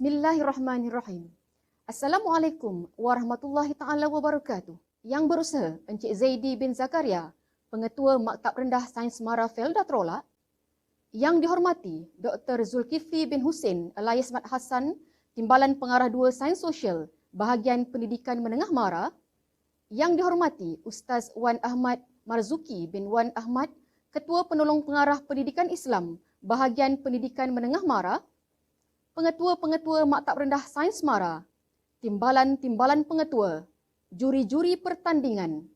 Bismillahirrahmanirrahim. Assalamualaikum warahmatullahi ta'ala wabarakatuh. Yang berusaha Encik Zaidi bin Zakaria, Pengetua Maktab Rendah Sains Mara Felda Trolak. Yang dihormati Dr. Zulkifli bin Hussein alias Mat Hassan, Timbalan Pengarah 2 Sains Sosial, Bahagian Pendidikan Menengah Mara. Yang dihormati Ustaz Wan Ahmad Marzuki bin Wan Ahmad, Ketua Penolong Pengarah Pendidikan Islam, Bahagian Pendidikan Menengah Mara. Pengetua-pengetua Maktab Rendah Sains Mara, timbalan-timbalan pengetua, juri-juri pertandingan,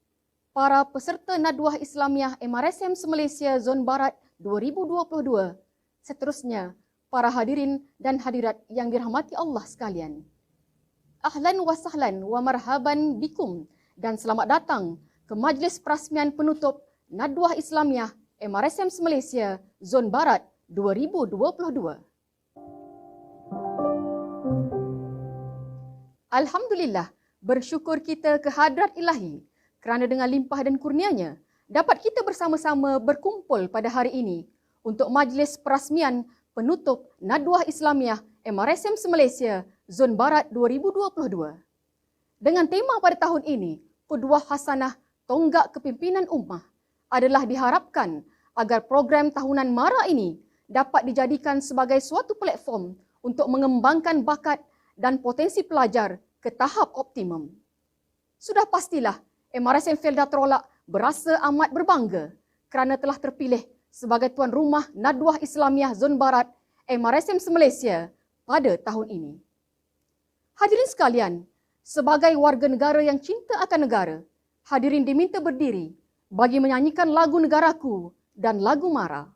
para peserta Nadwah Islamiah MRSM Malaysia Zon Barat 2022, seterusnya para hadirin dan hadirat yang dirahmati Allah sekalian. Ahlan wa sahlan wa marhaban bikum dan selamat datang ke Majlis Perasmian Penutup Nadwah Islamiah MRSM Malaysia Zon Barat 2022. Alhamdulillah, bersyukur kita ke hadrat ilahi kerana dengan limpah dan kurnianya dapat kita bersama-sama berkumpul pada hari ini untuk majlis perasmian penutup Nadwah Islamiah MRSM Malaysia Zon Barat 2022. Dengan tema pada tahun ini, Qudwah Hasanah Tonggak Kepimpinan Ummah, adalah diharapkan agar program tahunan MARA ini dapat dijadikan sebagai suatu platform untuk mengembangkan bakat dan potensi pelajar ke tahap optimum. Sudah pastilah MRSM Felda Trolak berasa amat berbangga kerana telah terpilih sebagai tuan rumah Nadwah Islamiah Zon Barat MRSM Malaysia pada tahun ini. Hadirin sekalian, sebagai warga negara yang cinta akan negara, hadirin diminta berdiri bagi menyanyikan lagu negaraku dan lagu MARA.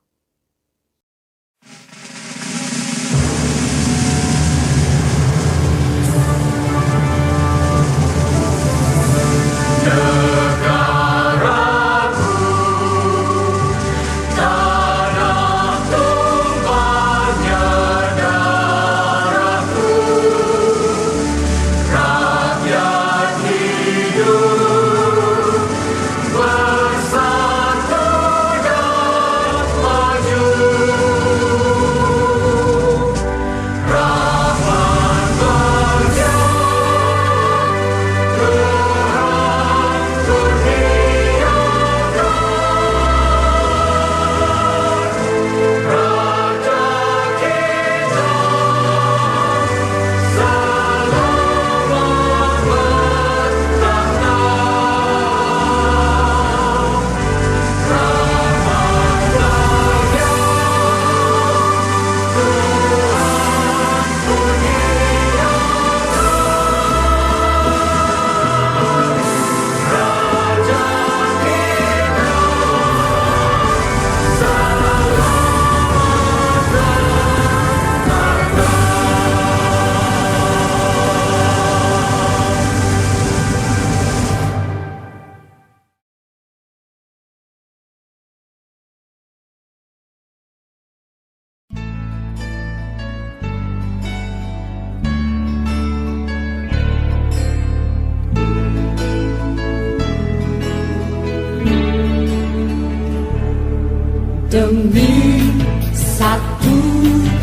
Demi satu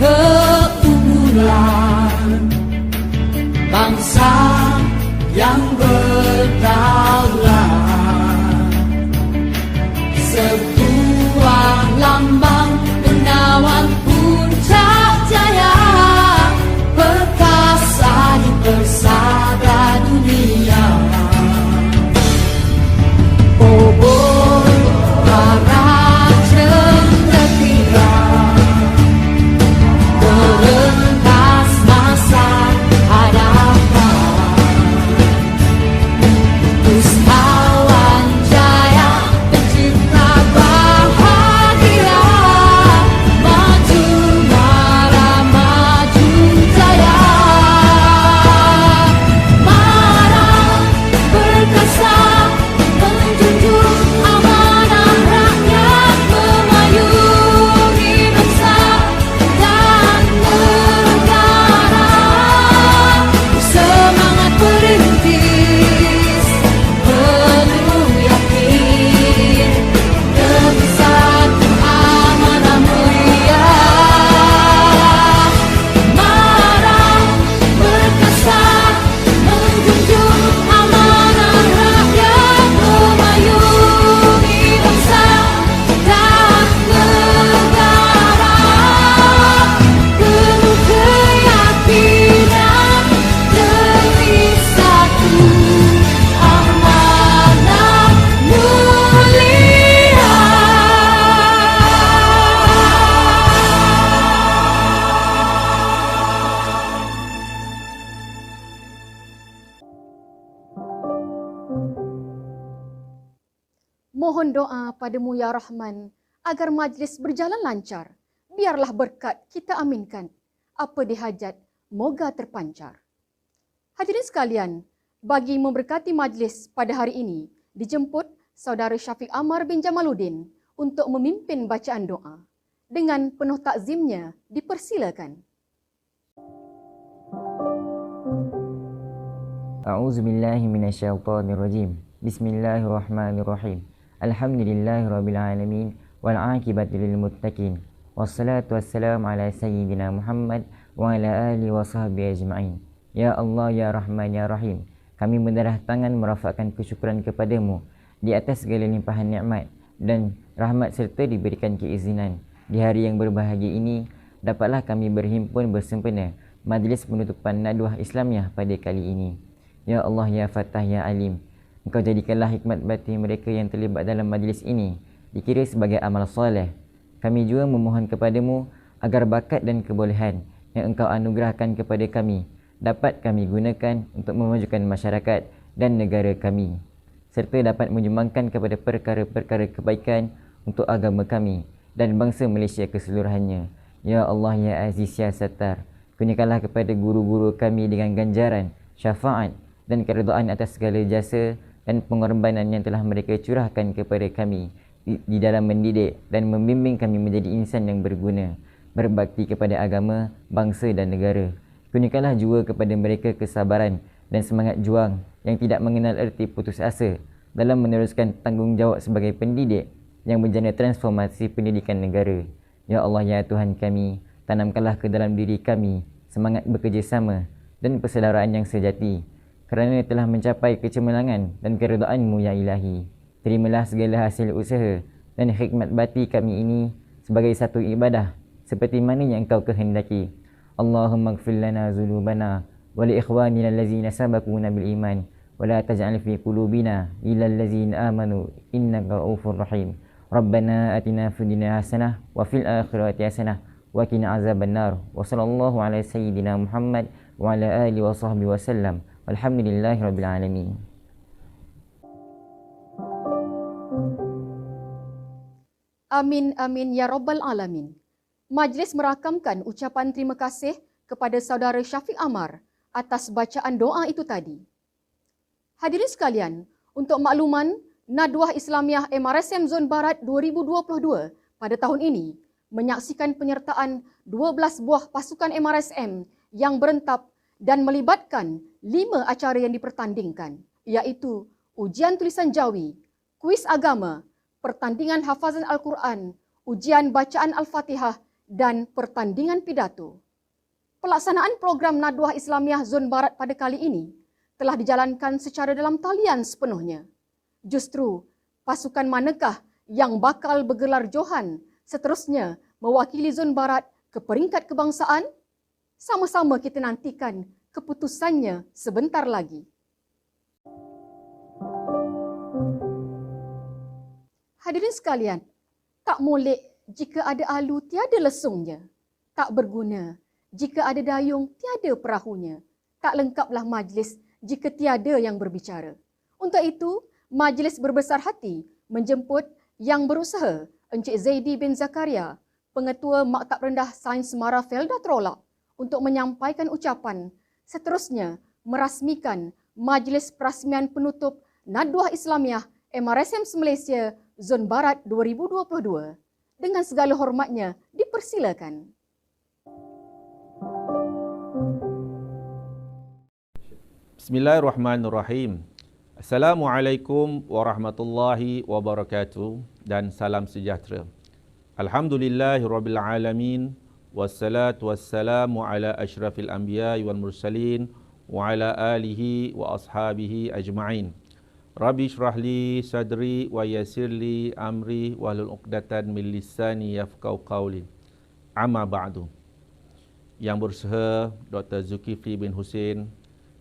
keunggulan bangsa yang berdaulat, sebuah lambang menawan puncak jaya, perkasa di persada dunia. Oh boy, para Mohon doa padamu ya Rahman agar majlis berjalan lancar. Biarlah berkat kita aminkan. Apa dihajat, moga terpancar. Hadirin sekalian, bagi memberkati majlis pada hari ini, dijemput Saudara Syafiq Amar bin Jamaluddin untuk memimpin bacaan doa. Dengan penuh takzimnya, dipersilakan. A'udzubillahi minasyaitonirrajim. Bismillahirrahmanirrahim. Alhamdulillahirabbil alamin wal 'aqibatu lil muttaqin. Wassalatu wassalamu ala sayyidina Muhammad wa ala alihi wa sahbihi ajma'in. Ya Allah ya Rahman ya Rahim, kami mendarah tangan merafakkan kesyukuran kepadamu di atas segala limpahan nikmat dan rahmat serta diberikan keizinan. Di hari yang berbahagia ini, dapatlah kami berhimpun bersempena majlis penutupan Nadwah Islamiah pada kali ini. Ya Allah ya Fattah ya Alim, Engkau jadikanlah hikmat batin mereka yang terlibat dalam majlis ini dikira sebagai amal soleh. Kami juga memohon kepadamu agar bakat dan kebolehan yang Engkau anugerahkan kepada kami dapat kami gunakan untuk memajukan masyarakat dan negara kami, serta dapat menyumbangkan kepada perkara-perkara kebaikan untuk agama kami dan bangsa Malaysia keseluruhannya. Ya Allah ya Aziz ya Sattar, kurniakanlah kepada guru-guru kami dengan ganjaran, syafaat dan keredaan atas segala jasa dan pengorbanan yang telah mereka curahkan kepada kami di dalam mendidik dan membimbing kami menjadi insan yang berguna, berbakti kepada agama, bangsa dan negara. Kurniakanlah juga kepada mereka kesabaran dan semangat juang yang tidak mengenal erti putus asa dalam meneruskan tanggungjawab sebagai pendidik yang menjana transformasi pendidikan negara. Ya Allah ya Tuhan kami, tanamkanlah ke dalam diri kami semangat bekerjasama dan persaudaraan yang sejati, kerana telah mencapai kecemerlangan dan keredaan-Mu ya Ilahi. Terimalah segala hasil usaha dan hikmat bati kami ini sebagai satu ibadah seperti mana yang Engkau kehendaki. Allahumma ighfir lana dzunubana wa li ikhwanina allazina sabaquna bil iman wa la taj'al fi qulubina illa allazina amanu innaka ra'ufur rahim. Rabbana atina fid dunya hasanah wa fil akhirati hasanah wa qina azabannar. Wa sallallahu ala sayyidina Muhammad wa ala alihi wa sahbihi wasallam. Walhamdulillahirabbil alamin. Amin, amin, ya Rabbal Alamin. Majlis merakamkan ucapan terima kasih kepada Saudara Syafiq Amar atas bacaan doa itu tadi. Hadirin sekalian, untuk makluman, Nadwah Islamiah MRSM Zon Barat 2022 pada tahun ini menyaksikan penyertaan 12 buah pasukan MRSM yang berentap dan melibatkan 5 acara yang dipertandingkan, iaitu ujian tulisan Jawi, kuis agama, pertandingan hafazan Al-Quran, ujian bacaan Al-Fatihah, dan pertandingan pidato. Pelaksanaan program Nadwah Islamiah Zon Barat pada kali ini telah dijalankan secara dalam talian sepenuhnya. Justru, pasukan manakah yang bakal bergelar Johan seterusnya mewakili Zon Barat ke peringkat kebangsaan? Sama-sama kita nantikan keputusannya sebentar lagi. Hadirin sekalian, tak molek jika ada alu tiada lesungnya, tak berguna jika ada dayung tiada perahunya, tak lengkaplah majlis jika tiada yang berbicara. Untuk itu, majlis berbesar hati menjemput yang berusaha Encik Zaidi bin Zakaria, Pengetua Maktab Rendah Sains Mara Felda Trolak, untuk menyampaikan ucapan, seterusnya merasmikan majlis perasmian penutup Nadwah Islamiah MRSM Malaysia Zon Barat 2022. Dengan segala hormatnya, dipersilakan. Bismillahirrahmanirrahim. Assalamualaikum warahmatullahi wabarakatuh dan salam sejahtera. Alhamdulillahirabbil alamin wassalatu wassalamu ala asyrafil anbiya'i wal mursalin wa ala alihi wa ashabihi ajma'in. Rabbi shrah li sadri wa yassir li amri wahlul 'uqdatan min lisani yafqahu qawli. Amma ba'du. Yang berusaha Dr. Zulkifli bin Hussein,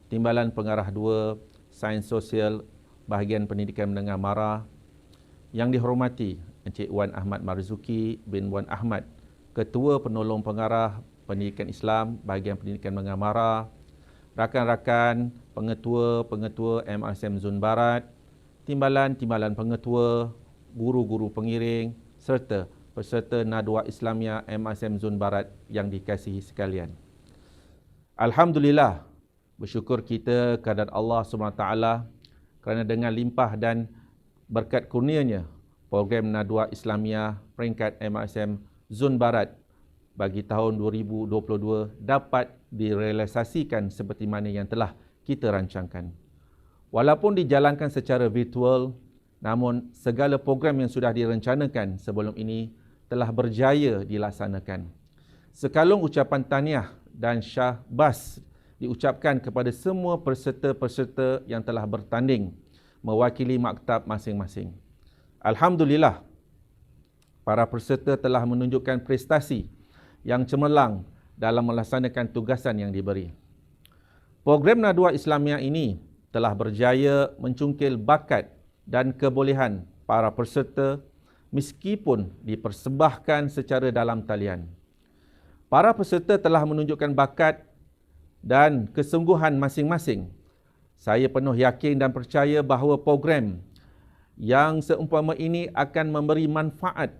Timbalan Pengarah 2 Sains Sosial Bahagian Pendidikan Menengah Mara. Yang dihormati Encik Wan Ahmad Marzuki bin Wan Ahmad, Ketua Penolong Pengarah Pendidikan Islam Bahagian Pendidikan Menengah Mara, rakan-rakan pengetua-pengetua MRSM Zon Barat, timbalan-timbalan pengetua, guru-guru pengiring serta peserta Nadwa Islamiyah MRSM Zon Barat yang dikasihi sekalian. Alhamdulillah, bersyukur kita kepada Allah SWT kerana dengan limpah dan berkat kurnianya, program Nadwa Islamiyah peringkat MRSM Zon Barat bagi tahun 2022 dapat direalisasikan seperti mana yang telah kita rancangkan. Walaupun dijalankan secara virtual, namun segala program yang sudah direncanakan sebelum ini telah berjaya dilaksanakan. Sekalung ucapan tahniah dan syahbas diucapkan kepada semua peserta-peserta yang telah bertanding mewakili maktab masing-masing. Alhamdulillah, para peserta telah menunjukkan prestasi yang cemerlang dalam melaksanakan tugasan yang diberi. Program Nadwa Islamiyah ini telah berjaya mencungkil bakat dan kebolehan para peserta meskipun dipersembahkan secara dalam talian. Para peserta telah menunjukkan bakat dan kesungguhan masing-masing. Saya penuh yakin dan percaya bahawa program yang seumpama ini akan memberi manfaat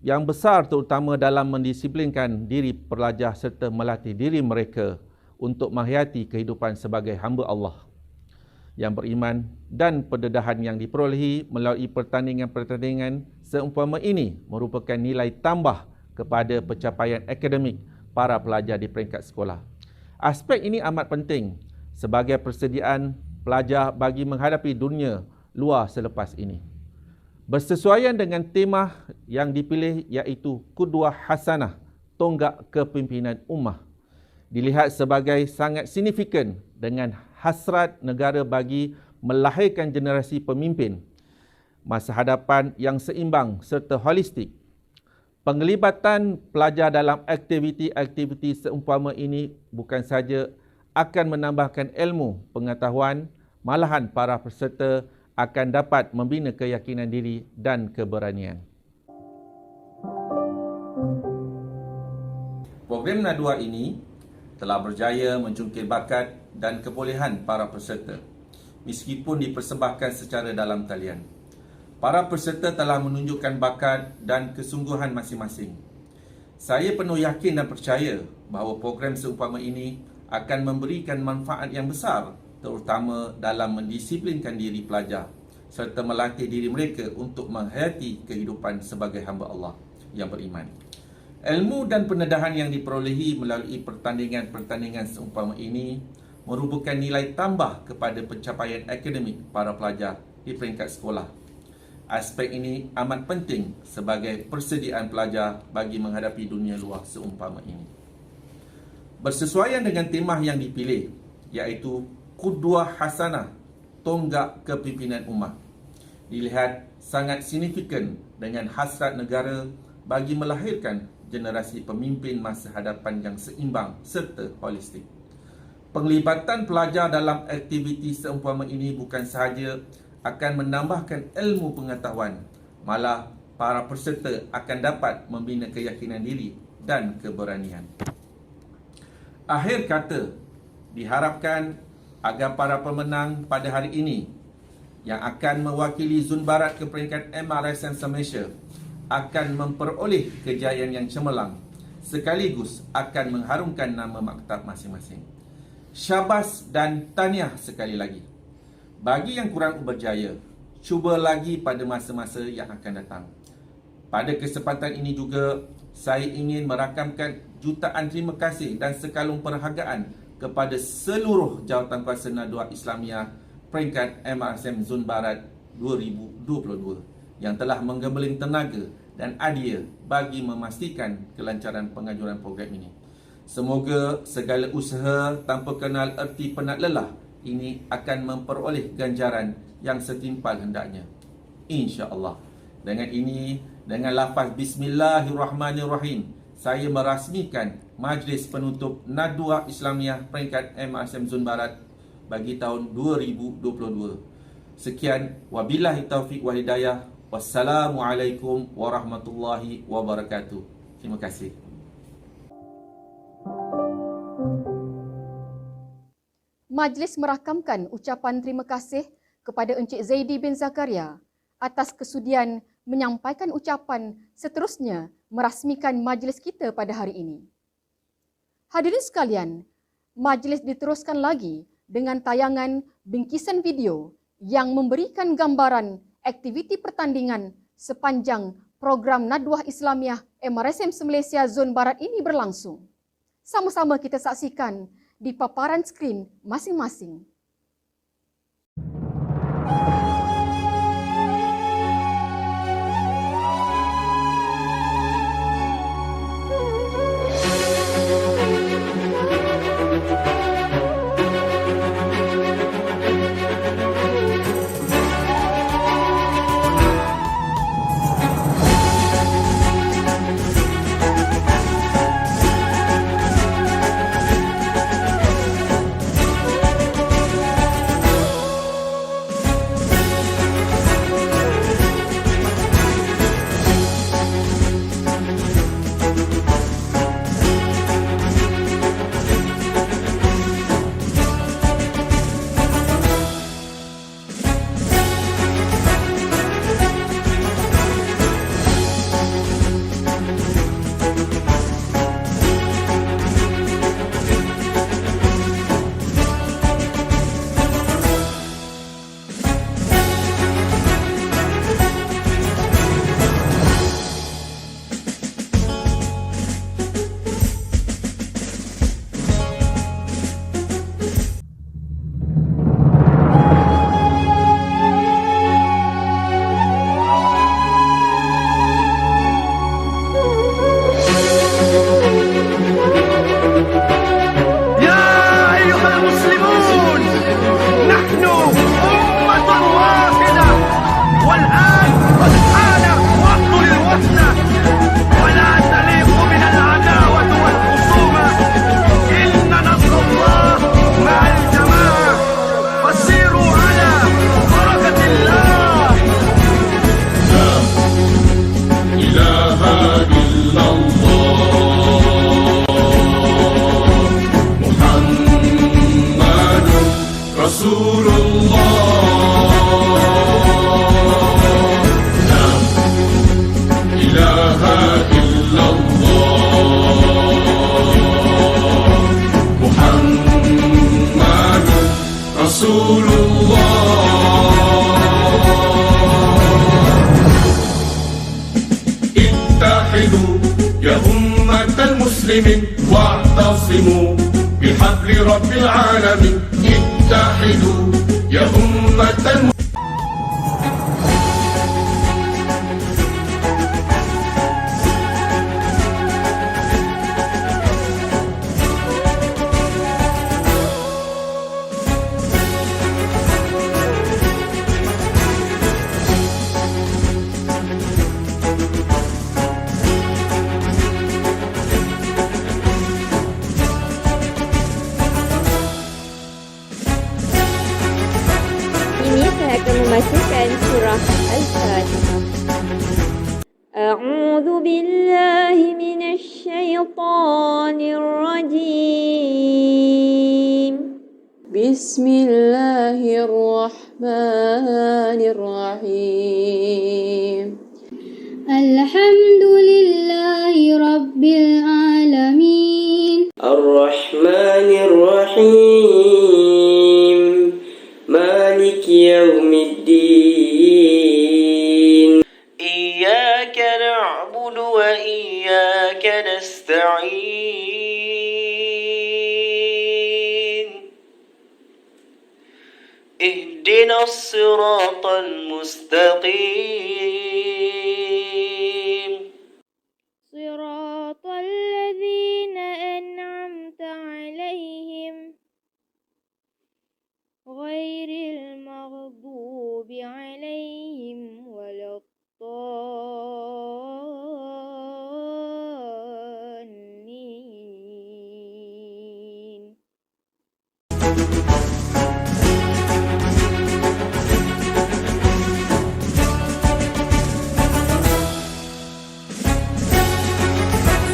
yang besar terutama dalam mendisiplinkan diri pelajar serta melatih diri mereka untuk menghayati kehidupan sebagai hamba Allah yang beriman, dan pendedahan yang diperolehi melalui pertandingan-pertandingan seumpama ini merupakan nilai tambah kepada pencapaian akademik para pelajar di peringkat sekolah. Aspek ini amat penting sebagai persediaan pelajar bagi menghadapi dunia luar selepas ini. Bersesuaian dengan tema yang dipilih iaitu Qudwah Hasanah, tonggak kepimpinan ummah, dilihat sebagai sangat signifikan dengan hasrat negara bagi melahirkan generasi pemimpin masa hadapan yang seimbang serta holistik. Penglibatan pelajar dalam aktiviti-aktiviti seumpama ini bukan saja akan menambahkan ilmu pengetahuan, malahan para peserta akan dapat membina keyakinan diri dan keberanian. Program Nadwa ini telah berjaya mencungkil bakat dan kebolehan para peserta meskipun dipersembahkan secara dalam talian. Para peserta telah menunjukkan bakat dan kesungguhan masing-masing. Saya penuh yakin dan percaya bahawa program seumpama ini akan memberikan manfaat yang besar terutama dalam mendisiplinkan diri pelajar serta melatih diri mereka untuk menghayati kehidupan sebagai hamba Allah yang beriman. Ilmu dan pendedahan yang diperolehi melalui pertandingan-pertandingan seumpama ini merupakan nilai tambah kepada pencapaian akademik para pelajar di peringkat sekolah. Aspek ini amat penting sebagai persediaan pelajar bagi menghadapi dunia luar seumpama ini. Bersesuaian dengan tema yang dipilih iaitu Qudwah Hasanah, tonggak kepimpinan ummah, dilihat sangat signifikan dengan hasrat negara bagi melahirkan generasi pemimpin masa hadapan yang seimbang serta holistik. Penglibatan pelajar dalam aktiviti seumpama ini bukan sahaja akan menambahkan ilmu pengetahuan, malah para peserta akan dapat membina keyakinan diri dan keberanian. Akhir kata, diharapkan agar para pemenang pada hari ini yang akan mewakili Zon Barat ke peringkat MRSM Malaysia akan memperoleh kejayaan yang cemerlang sekaligus akan mengharumkan nama maktab masing-masing. Syabas dan tahniah sekali lagi. Bagi yang kurang berjaya, cuba lagi pada masa-masa yang akan datang. Pada kesempatan ini juga, saya ingin merakamkan jutaan terima kasih dan sekalung perhargaan kepada seluruh jawatankuasa Nadwa Islamiyah peringkat MRSM Zon Barat 2022 yang telah menggembeling tenaga dan idea bagi memastikan kelancaran pengajuran program ini. Semoga segala usaha tanpa kenal erti penat lelah ini akan memperoleh ganjaran yang setimpal hendaknya, insya-Allah. Dengan ini, dengan lafaz Bismillahirrahmanirrahim, saya merasmikan majlis penutup Nadwa Islamiyah peringkat MRSM Zon Barat bagi tahun 2022. Sekian, wabillahi taufiq wal hidayah. Wassalamualaikum warahmatullahi wabarakatuh. Terima kasih. Majlis merakamkan ucapan terima kasih kepada Encik Zaidi bin Zakaria, atas kesudian menyampaikan ucapan seterusnya merasmikan majlis kita pada hari ini. Hadirin sekalian, majlis diteruskan lagi dengan tayangan bingkisan video yang memberikan gambaran aktiviti pertandingan sepanjang program Nadwah Islamiah MRSM Malaysia Zon Barat ini berlangsung. Sama-sama kita saksikan di paparan skrin masing-masing. واعتصموا بحبل رب العالمين اتحدوا يا أمة المسلمين. Saya akan membacakan surah Al-Fatihah. A'udzu billahi minasy syaithanir rajim. Bismillahirrahmanirrahim. Alhamdulillahi rabbil alamin. Ar-Rahmanir Rahim. مالك يوم الدين إياك نعبد وإياك نستعين اهدنا الصراط المستقيم صراط الذين أنعمت عليهم غير المغضوب عليهم ولا الضالين.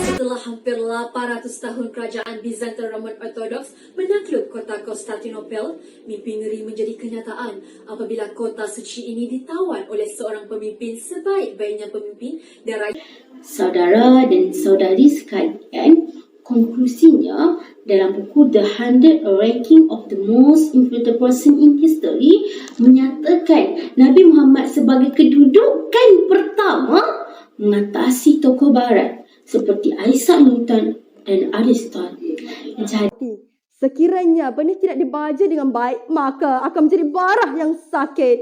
Setelah hampir 800 tahun kerajaan Bizantin Roman Orthodox menaklukkan menakluk kota Konstantinopel, mimpi ngeri menjadi kenyataan apabila kota suci ini ditawan oleh seorang pemimpin sebaik-baiknya pemimpin dan raja. Saudara dan saudari sekalian, konklusinya dalam buku The 100 Ranking of the Most Influential Person in History menyatakan Nabi Muhammad sebagai kedudukan pertama mengatasi tokoh barat seperti Isaac Newton dan Aristotle. Jadi, sekiranya benih tidak dibaja dengan baik, maka akan menjadi barah yang sakit.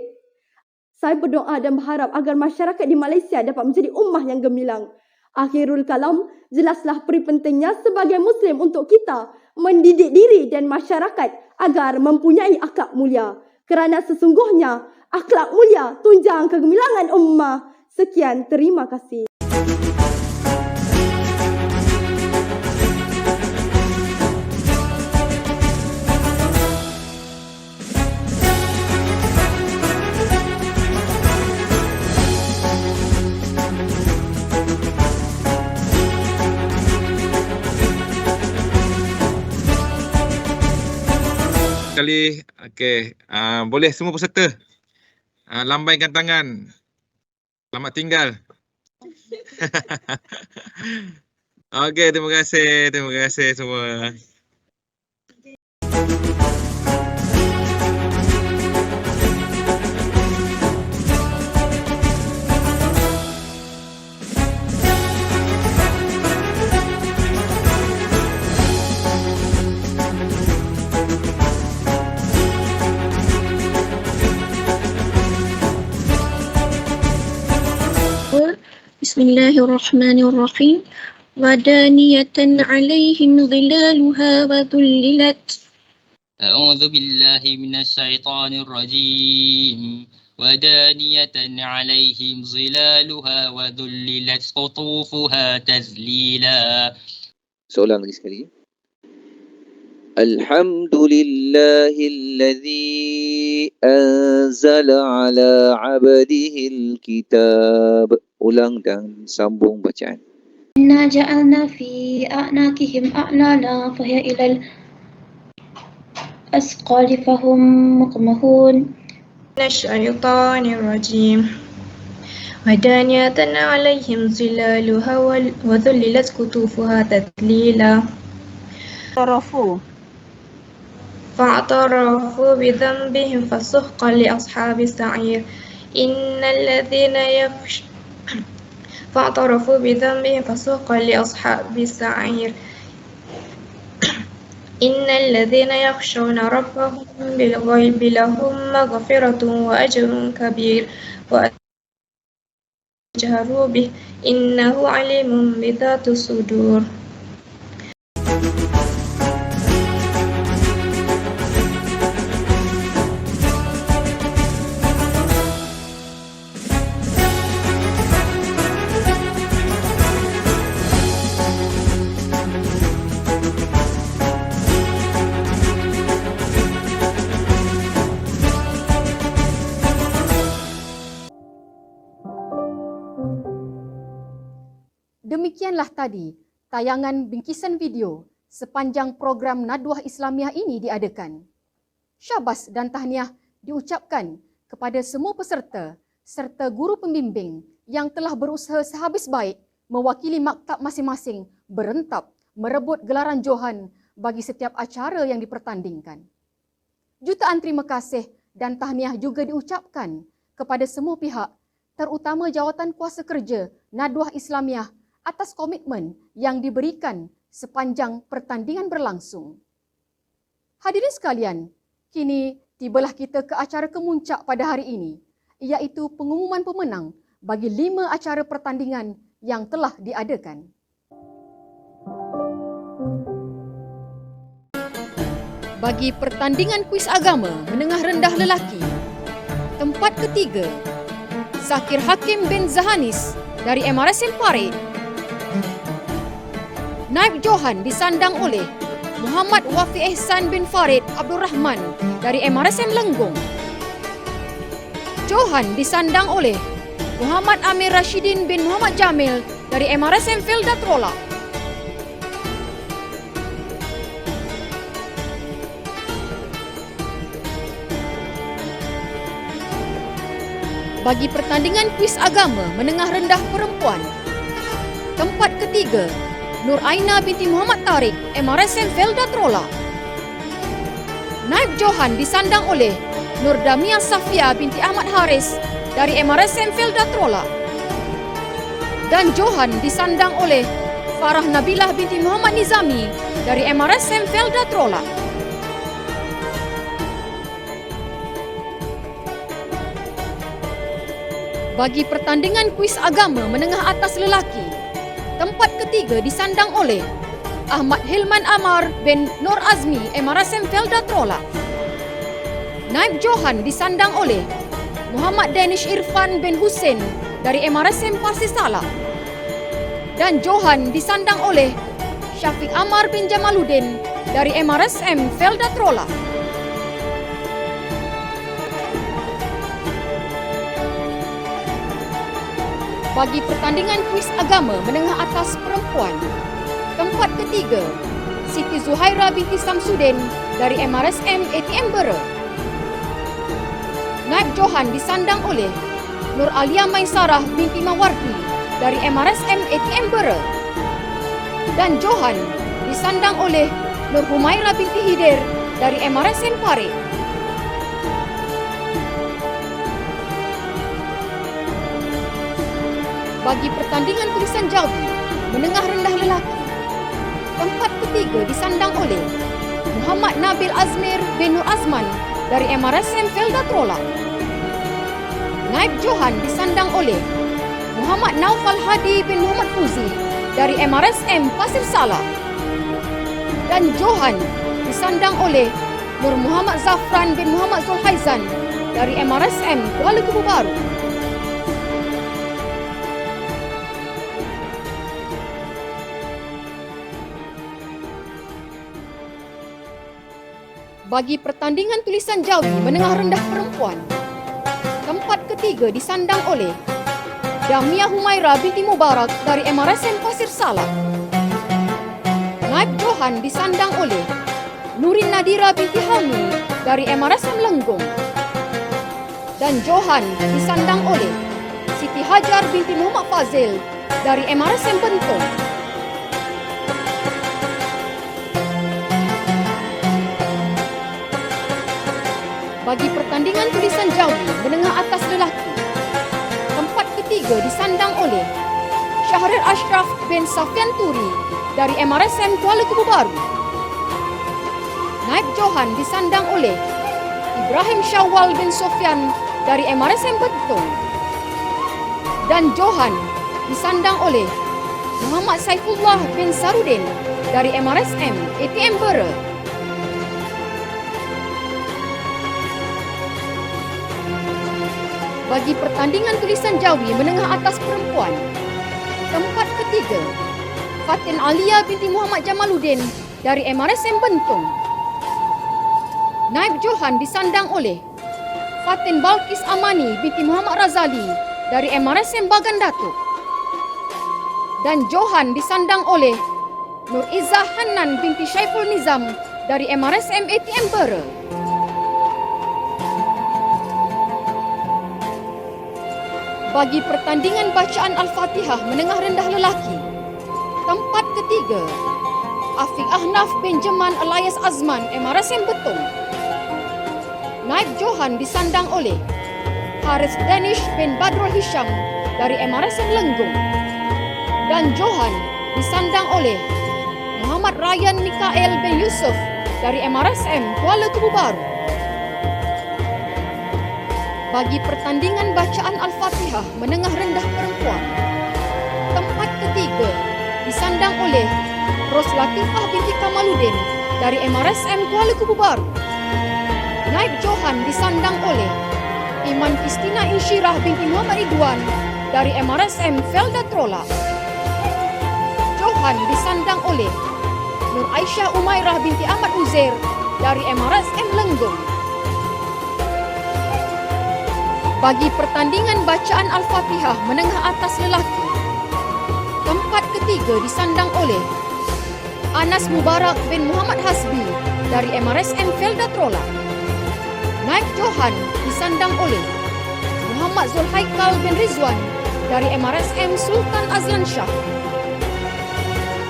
Saya berdoa dan berharap agar masyarakat di Malaysia dapat menjadi ummah yang gemilang. Akhirul kalam, jelaslah peri pentingnya sebagai Muslim untuk kita mendidik diri dan masyarakat agar mempunyai akhlak mulia. Kerana sesungguhnya akhlak mulia tunjang kegemilangan ummah. Sekian, terima kasih. Sekali, okey. Boleh semua peserta lambaikan tangan. Selamat tinggal. Okey, terima kasih semua. Bismillahirrahmanirrahim. Wadaniyatan 'alaihim dhilaluha wa dhullilat. A'udzu billahi minasyaitonir rajim. Wadaniyatan 'alaihim dhilaluha wa dhullilat qutufuha tazlila. Soalan lagi sekali. Alhamdulillahilladzi anzala ala 'abdihil kitab. Ulang dan sambung bacaan. Inna ja'alna fi a'naqihim a'lala fahiya ilal asqali fahum muqmahun. Minasyaitonir rajim. Wadaniyatan 'alaihim zilaluha wa dhullilat qutufuha tadlila. Fa'tarafu bidhanbihim fasuhqan li ashabis sa'ir. فاعترفوا بذنبهم فسوقا لأصحاب السعير إن الذين يخشون ربهم بالغيب لهم مغفرة وأجر كبير وأجهروا به إنه عليم بذات الصدور. Demikianlah tadi tayangan bingkisan video sepanjang program Nadwah Islamiah ini diadakan. Syabas dan tahniah diucapkan kepada semua peserta serta guru pembimbing yang telah berusaha sehabis baik mewakili maktab masing-masing berentap merebut gelaran Johan bagi setiap acara yang dipertandingkan. Jutaan terima kasih dan tahniah juga diucapkan kepada semua pihak, terutama jawatan kuasa kerja Nadwah Islamiah atas komitmen yang diberikan sepanjang pertandingan berlangsung. Hadirin sekalian, kini tibalah kita ke acara kemuncak pada hari ini, iaitu pengumuman pemenang bagi 5 acara pertandingan yang telah diadakan. Bagi pertandingan kuis agama menengah rendah lelaki, tempat ketiga, Zakir Hakim bin Zahanis dari MRSM Parit. Naib Johan disandang oleh Muhammad Wafi Ehsan bin Farid Abdul Rahman dari MRSM Lenggong. Johan disandang oleh Muhammad Amir Rashidin bin Muhammad Jamil dari MRSM Felda Trola. Bagi pertandingan kuis agama menengah rendah perempuan. Tempat ketiga, Nur Aina binti Muhammad Tariq, MRSM Felda Trola. Naib Johan disandang oleh Nur Damia Safia binti Ahmad Haris dari MRSM Felda Trola. Dan Johan disandang oleh Farah Nabilah binti Muhammad Nizami dari MRSM Felda Trola. Bagi pertandingan kuis agama menengah atas lelaki, tempat ketiga disandang oleh Ahmad Hilman Amar bin Nur Azmi, MRSM Felda Trola. Naib Johan disandang oleh Muhammad Danish Irfan bin Hussein dari MRSM Pasir Sala. Dan Johan disandang oleh Syafiq Amar bin Jamaluddin dari MRSM Felda Trola. Bagi pertandingan kuis agama menengah atas perempuan, tempat ketiga, Siti Zuhaira binti Samsudin dari MRSM ATM Bera. Naib Johan disandang oleh Nur Alia Maisarah binti Mawardi dari MRSM ATM Bera. Dan Johan disandang oleh Nur Humaira binti Hidir dari MRSM Pare. Bagi pertandingan tulisan Jawi menengah rendah lelaki, tempat ketiga disandang oleh Muhammad Nabil Azmir bin Nur Azman dari MRSM Felda Trola. Naib Johan disandang oleh Muhammad Naufal Hadi bin Muhammad Fuzi dari MRSM Pasir Sala. Dan Johan disandang oleh Nur Muhammad Zafran bin Muhammad Zulhaizan dari MRSM Kuala Kubu Baru. Bagi pertandingan tulisan Jawi menengah rendah perempuan, tempat ketiga disandang oleh Damia Humaira binti Mubarak dari MRSM Pasir Sala. Naib Johan disandang oleh Nurin Nadira binti Hami dari MRSM Lenggong. Dan Johan disandang oleh Siti Hajar binti Muhammad Fazil dari MRSM Bentong. Bagi pertandingan tulisan Jawi menengah atas lelaki, tempat ketiga disandang oleh Syahril Ashraf bin Safian Turi dari MRSM Kuala Kubu Baru. Naib Johan disandang oleh Ibrahim Syawal bin Sofyan dari MRSM Bentong. Dan Johan disandang oleh Muhammad Saifullah bin Sarudin dari MRSM ATM Bera. Bagi pertandingan tulisan Jawi menengah atas perempuan, tempat ketiga, Fatin Alia binti Muhammad Jamaluddin dari MRSM Bentong. Naib Johan disandang oleh Fatin Balkis Amani binti Muhammad Razali dari MRSM Bagan Datuk. Dan Johan disandang oleh Nur Izzah Hanan binti Syaiful Nizam dari MRSM ATM Bera. Bagi pertandingan bacaan Al-Fatihah menengah rendah lelaki, tempat ketiga, Afiq Ahnaf bin Jeman Elias Azman, MRSM Betong. Naib Johan disandang oleh Haris Danish bin Badrul Hisham dari MRSM Lenggong. Dan Johan disandang oleh Muhammad Ryan Mikael bin Yusuf dari MRSM Kuala Kubu Baru. Bagi pertandingan bacaan Al-Fatihah menengah rendah perempuan, tempat ketiga disandang oleh Ros Latifah binti Kamaluddin dari MRSM Kuala Kubu Baru. Naib Johan disandang oleh Iman Kristina Insyirah binti Muhammad Ridwan dari MRSM Felda Trola. Johan disandang oleh Nur Aisyah Umairah binti Ahmad Uzair dari MRSM Lenggong. Bagi pertandingan bacaan Al-Fatihah menengah atas lelaki, tempat ketiga disandang oleh Anas Mubarak bin Muhammad Hasbi dari MRSM Felda Trola. Naib Johan disandang oleh Muhammad Zulhaikal bin Rizwan dari MRSM Sultan Azlan Shah.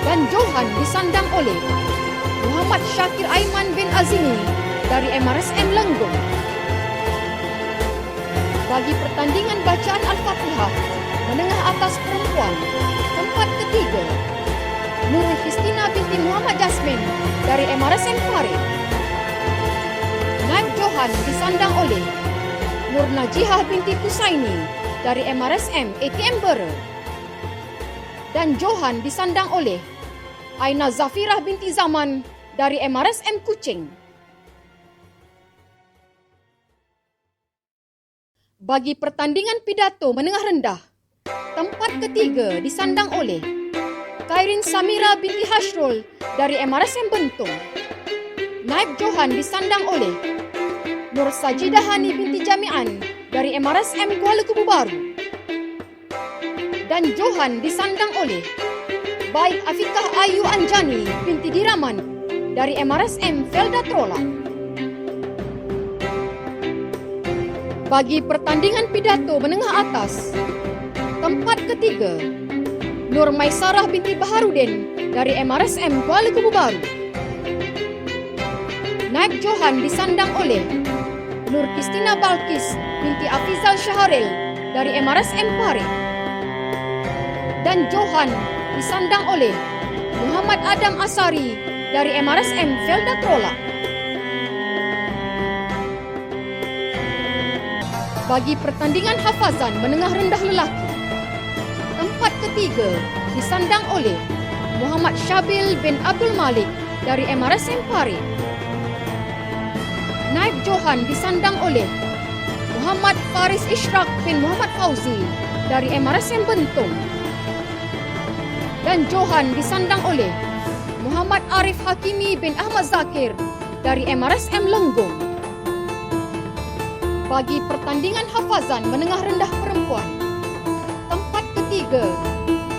Dan Johan disandang oleh Muhammad Syakir Aiman bin Azimi dari MRSM Lenggong. Bagi pertandingan bacaan Al-Fatihah menengah atas perempuan, tempat ketiga, Nur Christina binti Muhammad Jasmin dari MRSM Farid. Naib Johan disandang oleh Nur Najihah binti Kusaini dari MRSM ATM Bera. Dan Johan disandang oleh Aina Zafirah binti Zaman dari MRSM Kuching. Bagi pertandingan pidato menengah rendah, tempat ketiga disandang oleh Kairin Samira binti Hashrul dari MRSM Bentong. Naib Johan disandang oleh Nur Sajidah Hani binti Jami'an dari MRSM Kuala Kubu Baru. Dan Johan disandang oleh Baik Afikah Ayu Anjani binti Diraman dari MRSM Felda Trola. Bagi pertandingan pidato menengah atas, tempat ketiga, Nur Maisarah binti Baharudin dari MRSM Kuala Kubu Baru. Naib Johan disandang oleh Nur Christina Balkis binti Afizal Syaharil dari MRSM Parit. Dan Johan disandang oleh Muhammad Adam Asari dari MRSM Felda Trola. Bagi pertandingan hafazan menengah rendah lelaki, tempat ketiga disandang oleh Muhammad Syabil bin Abdul Malik dari MRSM Parit. Naib Johan disandang oleh Muhammad Faris Ishraq bin Muhammad Fauzi dari MRSM Bentong. Dan Johan disandang oleh Muhammad Arif Hakimi bin Ahmad Zakir dari MRSM Lenggong. Bagi pertandingan hafazan menengah rendah perempuan, tempat ketiga,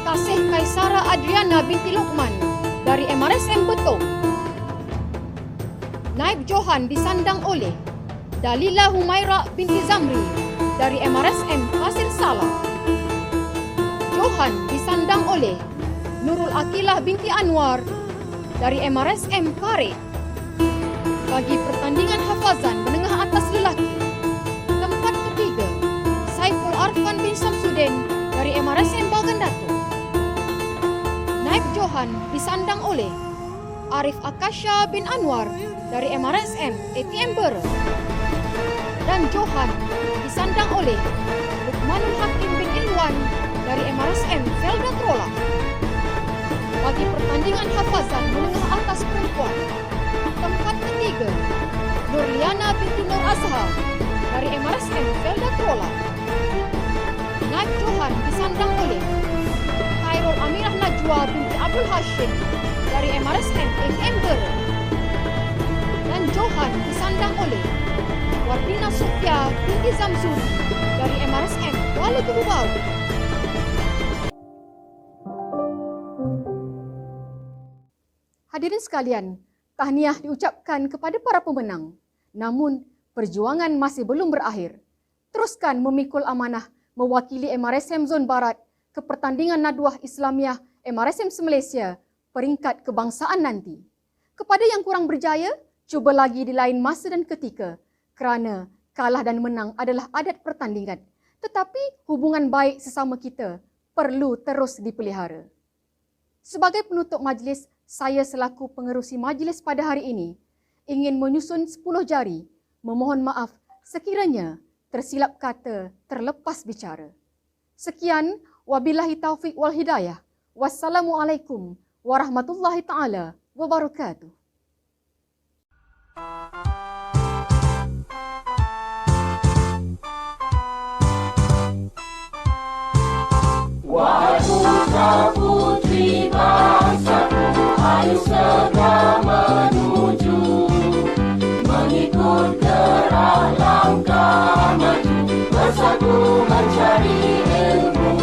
Kasih Kaisara Adriana binti Lokman dari MRSM Betong. Naib Johan disandang oleh Dalila Humaira binti Zamri dari MRSM Pasir Salah. Johan disandang oleh Nurul Akilah binti Anwar dari MRSM Parit. Bagi pertandingan hafazan menengah atas lelaki, tempat ketiga, Saiful Arfan bin Samsudin dari MRSM Bagan Datuk. Naib Johan disandang oleh Arif Akasha bin Anwar dari MRSM ATM Bera. Dan Johan disandang oleh Lukmanul Hakim bin Ilwan dari MRSM Felda Trola. Bagi pertandingan hafazan menengah atas perempuan, tempat ketiga, Nurliana binti Nur Azhar dari MRSM Felda Trola. Naib Johan disandang oleh Khairul Amirah Najwa binti Abdul Hashim dari MRSM ATM Bera. Dan Johan disandang oleh Wardina Sufia binti Zamzuri dari MRSM Kuala Kubu Baru. Hadirin sekalian, tahniah diucapkan kepada para pemenang. Namun, perjuangan masih belum berakhir. Teruskan memikul amanah mewakili MRSM Zon Barat ke pertandingan Nadwah Islamiah MRSM Malaysia peringkat kebangsaan nanti. Kepada yang kurang berjaya, cuba lagi di lain masa dan ketika, kerana kalah dan menang adalah adat pertandingan. Tetapi hubungan baik sesama kita perlu terus dipelihara. Sebagai penutup majlis, saya selaku pengerusi majlis pada hari ini ingin menyusun 10 jari memohon maaf sekiranya tersilap kata, terlepas bicara. Sekian, wabillahi taufiq wal hidayah. Wassalamualaikum warahmatullahi taala wabarakatuh. Wahai putra putri bangsaku, ayo segera menuju, mengikut gerak langkah maju, bersatu mencari ilmu.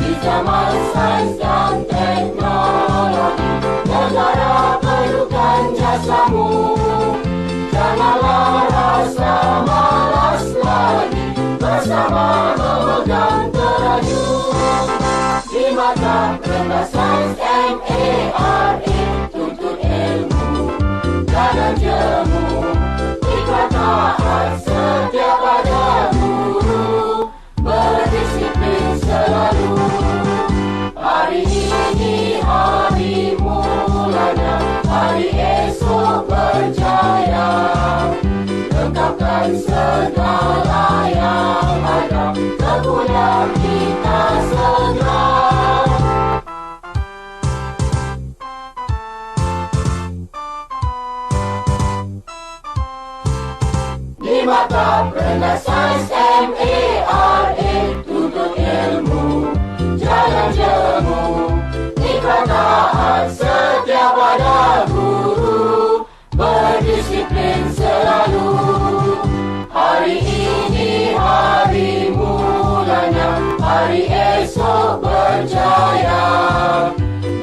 Di zaman sains dan teknologi, negara Sains MARA, tuntut ilmu, jangan jemu. Ikrar taat setia pada guru, berdisiplin selalu. Hari ini hari mulanya, hari esok berjaya. Lengkapkan segala yang ada, kemuliaan kita segera. Di mata rendah sains MARA, tuntut ilmu, jangan jemu. Ikrar taat setia pada guru, berdisiplin selalu. Hari ini hari mulanya, hari esok berjaya.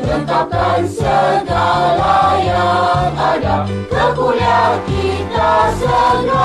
Lengkapkan segala yang ada, kemuliaan kita segera.